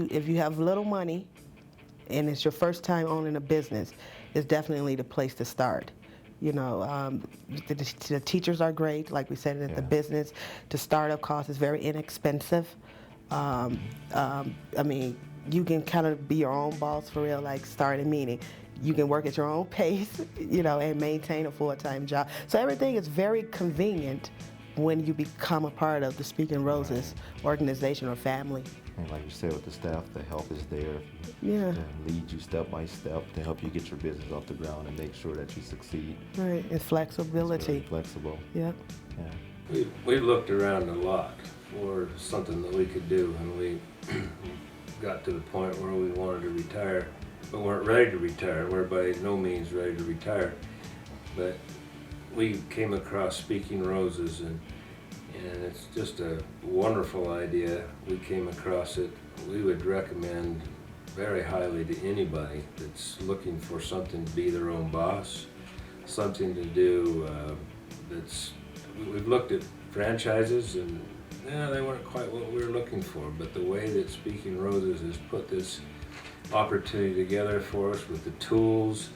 if you have little money and it's your first time owning a business, it's definitely the place to start. You know, the teachers are great, like we said at the business. The startup cost is very inexpensive. I mean, you can kind of be your own boss for real, like start a meeting. You can work at your own pace, you know, and maintain a full-time job. So everything is very convenient when you become a part of the Speaking Roses organization or family. And like you said, with the staff, the help is there. Yeah. To lead you step by step to help you get your business off the ground and make sure that you succeed. Right, and flexibility. It's very flexible. Yep. Yeah. We've looked around a lot for something that we could do, and we got to the point where we wanted to retire, but weren't ready to retire. We're by no means ready to retire, but we came across Speaking Roses, and it's just a wonderful idea. We came across it. We would recommend very highly to anybody that's looking for something to be their own boss, something to do we've looked at franchises, and they weren't quite what we were looking for, but the way that Speaking Roses has put this opportunity together for us with the tools,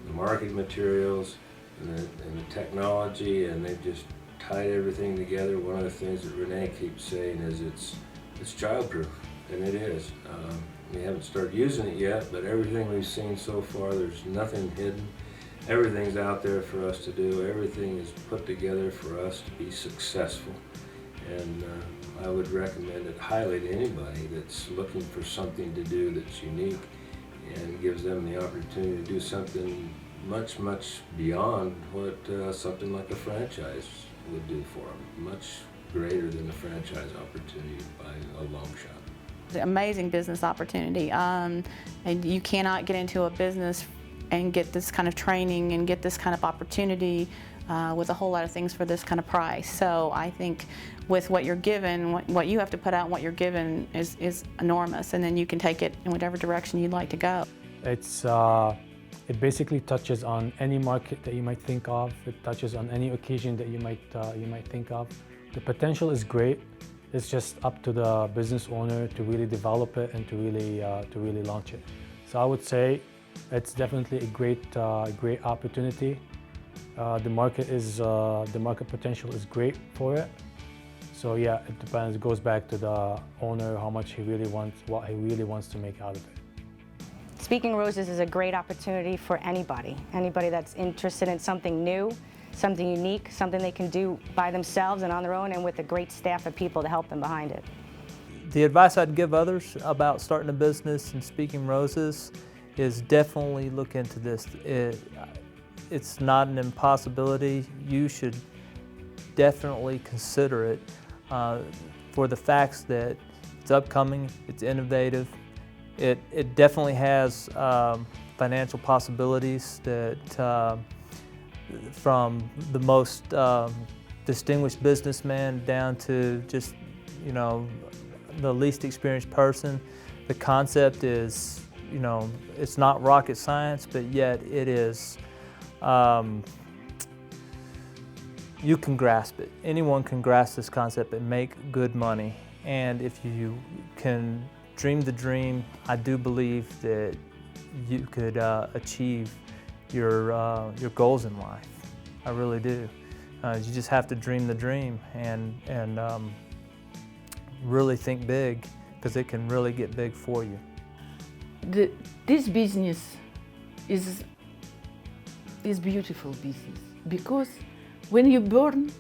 the marketing materials, and the technology, and they've just tied everything together. One of the things that Renee keeps saying is it's childproof, and it is. We haven't started using it yet, but everything we've seen so far, there's nothing hidden. Everything's out there for us to do. Everything is put together for us to be successful. And I would recommend it highly to anybody that's looking for something to do that's unique and gives them the opportunity to do something much, much beyond what something like a franchise would do for them. Much greater than a franchise opportunity by a long shot. It's an amazing business opportunity, and you cannot get into a business and get this kind of training and get this kind of opportunity with a whole lot of things for this kind of price. So I think with what you're given, what you have to put out and what you're given is enormous, and then you can take it in whatever direction you'd like to go. It basically touches on any market that you might think of. It touches on any occasion that you might think of. The potential is great. It's just up to the business owner to really develop it and to really launch it. So I would say it's definitely a great opportunity. The market potential is great for it. So yeah, it depends. It goes back to the owner, how much he really wants, what he really wants to make out of it. Speaking Roses is a great opportunity for anybody that's interested in something new, something unique, something they can do by themselves and on their own, and with a great staff of people to help them behind it. The advice I'd give others about starting a business and Speaking Roses is definitely look into this. It's not an impossibility. You should definitely consider it for the facts that it's upcoming, it's innovative. It definitely has financial possibilities that from the most distinguished businessman down to just, you know, the least experienced person. The concept is, you know, it's not rocket science, but yet it is, you can grasp it. Anyone can grasp this concept and make good money. And if you can dream the dream, I do believe that you could achieve your goals in life. I really do. You just have to dream the dream and really think big, because it can really get big for you. This business is beautiful business, because when you're born,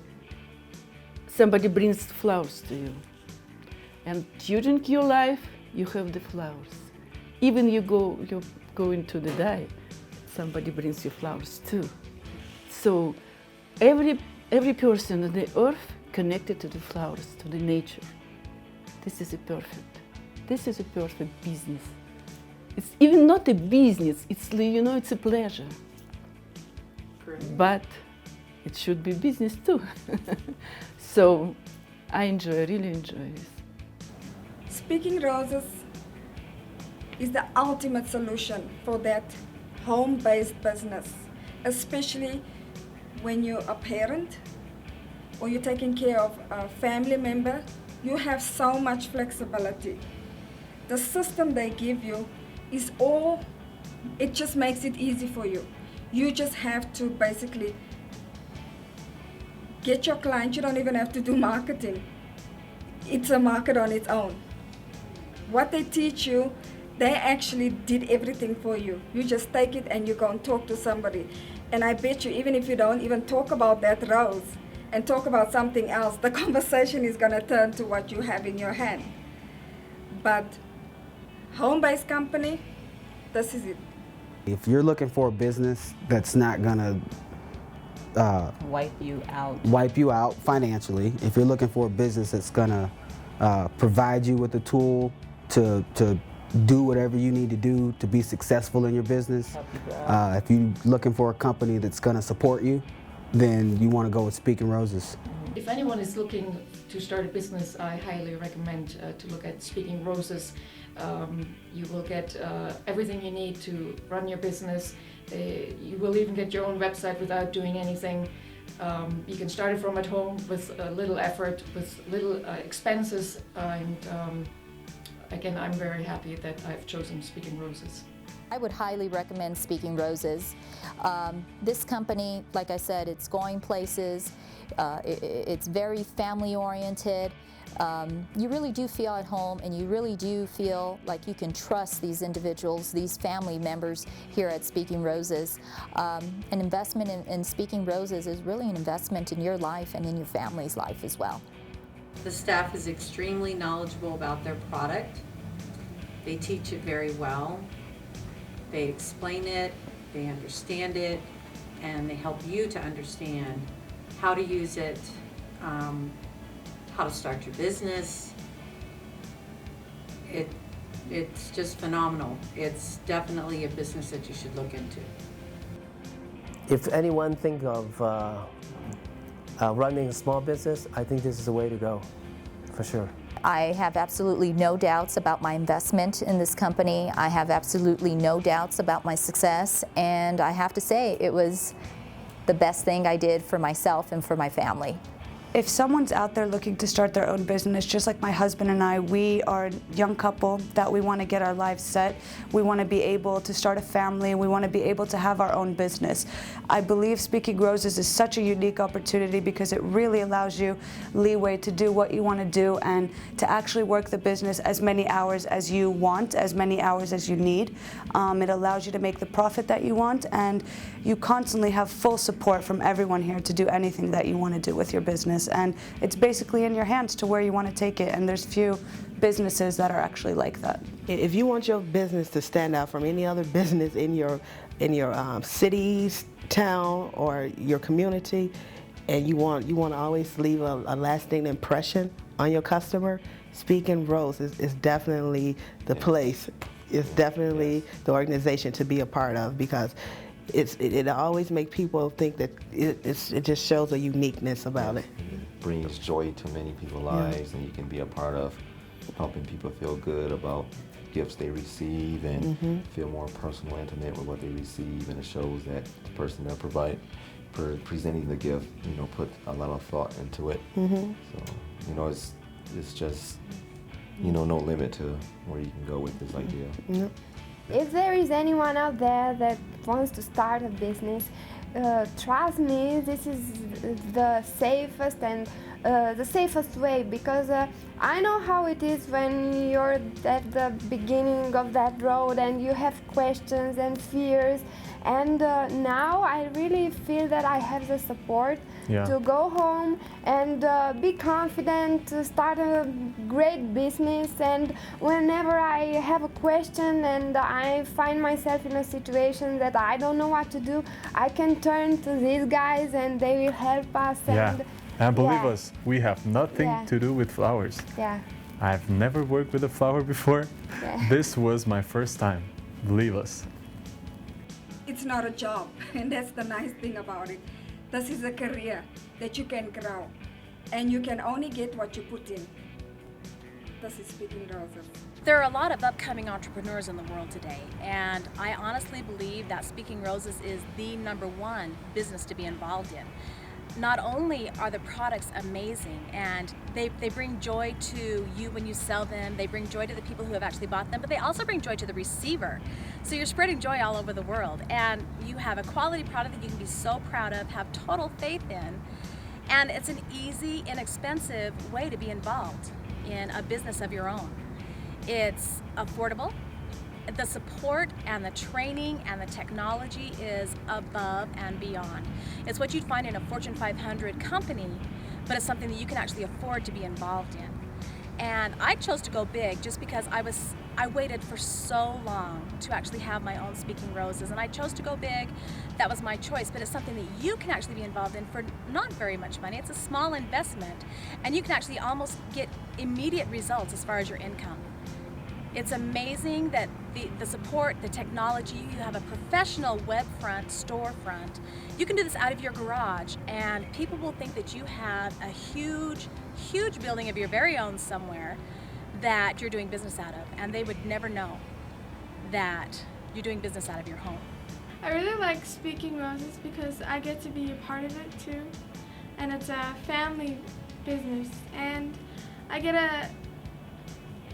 somebody brings flowers to you, and during your life you have the flowers. Even you're going to the die, somebody brings you flowers too. So every person on the earth connected to the flowers, to the nature. This is a perfect business. It's even not a business, it's, you know, it's a pleasure. But it should be business too. So I really enjoy this. Speaking Roses is the ultimate solution for that home-based business, especially when you're a parent or you're taking care of a family member. You have so much flexibility. the system they give you is all, it just makes it easy for you. You just have to basically get your clients. You don't even have to do marketing. It's a market on its own. What they teach you, they actually did everything for you. You just take it and you go and talk to somebody. And I bet you, even if you don't even talk about that rose and talk about something else, the conversation is going to turn to what you have in your hand. But home-based company, this is it. If you're looking for a business that's not gonna wipe you out financially, if you're looking for a business that's gonna provide you with a tool to do whatever you need to do to be successful in your business, if you're looking for a company that's gonna support you, then you want to go with Speaking Roses. If anyone is looking to start a business, I highly recommend to look at Speaking Roses. You will get everything you need to run your business. You will even get your own website without doing anything. You can start it from at home with little effort, with little expenses, and again, I'm very happy that I've chosen Speaking Roses. I would highly recommend Speaking Roses. This company, like I said, it's going places. It's very family oriented. You really do feel at home, and you really do feel like you can trust these individuals, these family members here at Speaking Roses. An investment in Speaking Roses is really an investment in your life and in your family's life as well. The staff is extremely knowledgeable about their product. They teach it very well. They explain it, they understand it, and they help you to understand how to use it, how to start your business. It's just phenomenal. It's definitely a business that you should look into. If anyone think of running a small business, I think this is the way to go, for sure. I have absolutely no doubts about my investment in this company. I have absolutely no doubts about my success, and I have to say it was the best thing I did for myself and for my family. If someone's out there looking to start their own business, just like my husband and I, we are a young couple that we want to get our lives set. We want to be able to start a family. We want to be able to have our own business. I believe Speaking Roses is such a unique opportunity because it really allows you leeway to do what you want to do and to actually work the business as many hours as you want, as many hours as you need. It allows you to make the profit that you want, and you constantly have full support from everyone here to do anything that you want to do with your business. And it's basically in your hands to where you want to take it, and there's few businesses that are actually like that. If you want your business to stand out from any other business in your cities, town, or your community, and you want to always leave a lasting impression on your customer, Speaking Roses is definitely the place. It's definitely the organization to be a part of, because it always makes people think that it just shows a uniqueness about it. It brings joy to many people's lives, and you can be a part of helping people feel good about gifts they receive and feel more personal, intimate with what they receive, and it shows that the person that presenting the gift, put a lot of thought into it. So, it's just, no limit to where you can go with this idea. If there is anyone out there that wants to start a business, trust me, this is the safest and the safest way, because I know how it is when you're at the beginning of that road and you have questions and fears, and now I really feel that I have the support to go home and be confident, to start a great business. And whenever I have a question and I find myself in a situation that I don't know what to do, I can turn to these guys and they will help us. And believe us, we have nothing to do with flowers. I've never worked with a flower before. This was my first time, believe us. It's not a job, and that's the nice thing about it. This is a career that you can grow, and you can only get what you put in. This is Speaking Roses. There are a lot of upcoming entrepreneurs in the world today, and I honestly believe that Speaking Roses is the #1 business to be involved in. not only are the products amazing and they bring joy to you when you sell them, they bring joy to the people who have actually bought them, but they also bring joy to the receiver. So you're spreading joy all over the world, and you have a quality product that you can be so proud of, have total faith in, and it's an easy, inexpensive way to be involved in a business of your own. It's affordable. The support and the training and the technology is above and beyond. It's what you'd find in a Fortune 500 company, but it's something that you can actually afford to be involved in. And I chose to go big just because I waited for so long to actually have my own Speaking Roses, and I chose to go big. That was my choice, but it's something that you can actually be involved in for not very much money. It's a small investment, and you can actually almost get immediate results as far as your income. It's amazing that the support, the technology, you have a professional web front, storefront. You can do this out of your garage, and people will think that you have a huge, huge building of your very own somewhere that you're doing business out of, and they would never know that you're doing business out of your home. I really like Speaking Roses because I get to be a part of it too, and it's a family business, and I get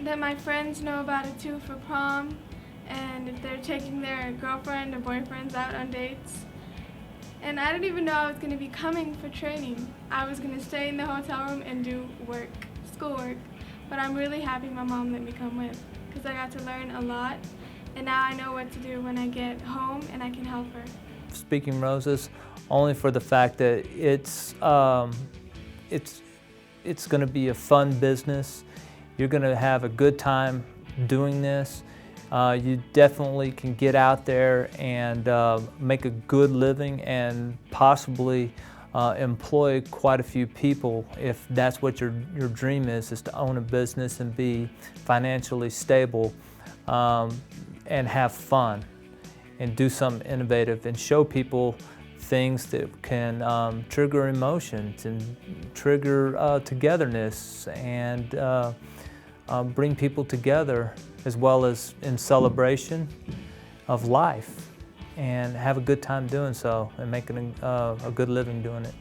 that my friends know about it too for prom, and if they're taking their girlfriend or boyfriends out on dates. And I didn't even know I was going to be coming for training. I was going to stay in the hotel room and do work, schoolwork, but I'm really happy my mom let me come with because I got to learn a lot, and now I know what to do when I get home and I can help her. Speaking Roses, only for the fact that it's going to be a fun business. You're going to have a good time doing this. You definitely can get out there and make a good living and possibly employ quite a few people if that's what your dream is to own a business and be financially stable and have fun and do something innovative and show people things that can trigger emotions and trigger togetherness and bring people together, as well as in celebration of life, and have a good time doing so and making a good living doing it.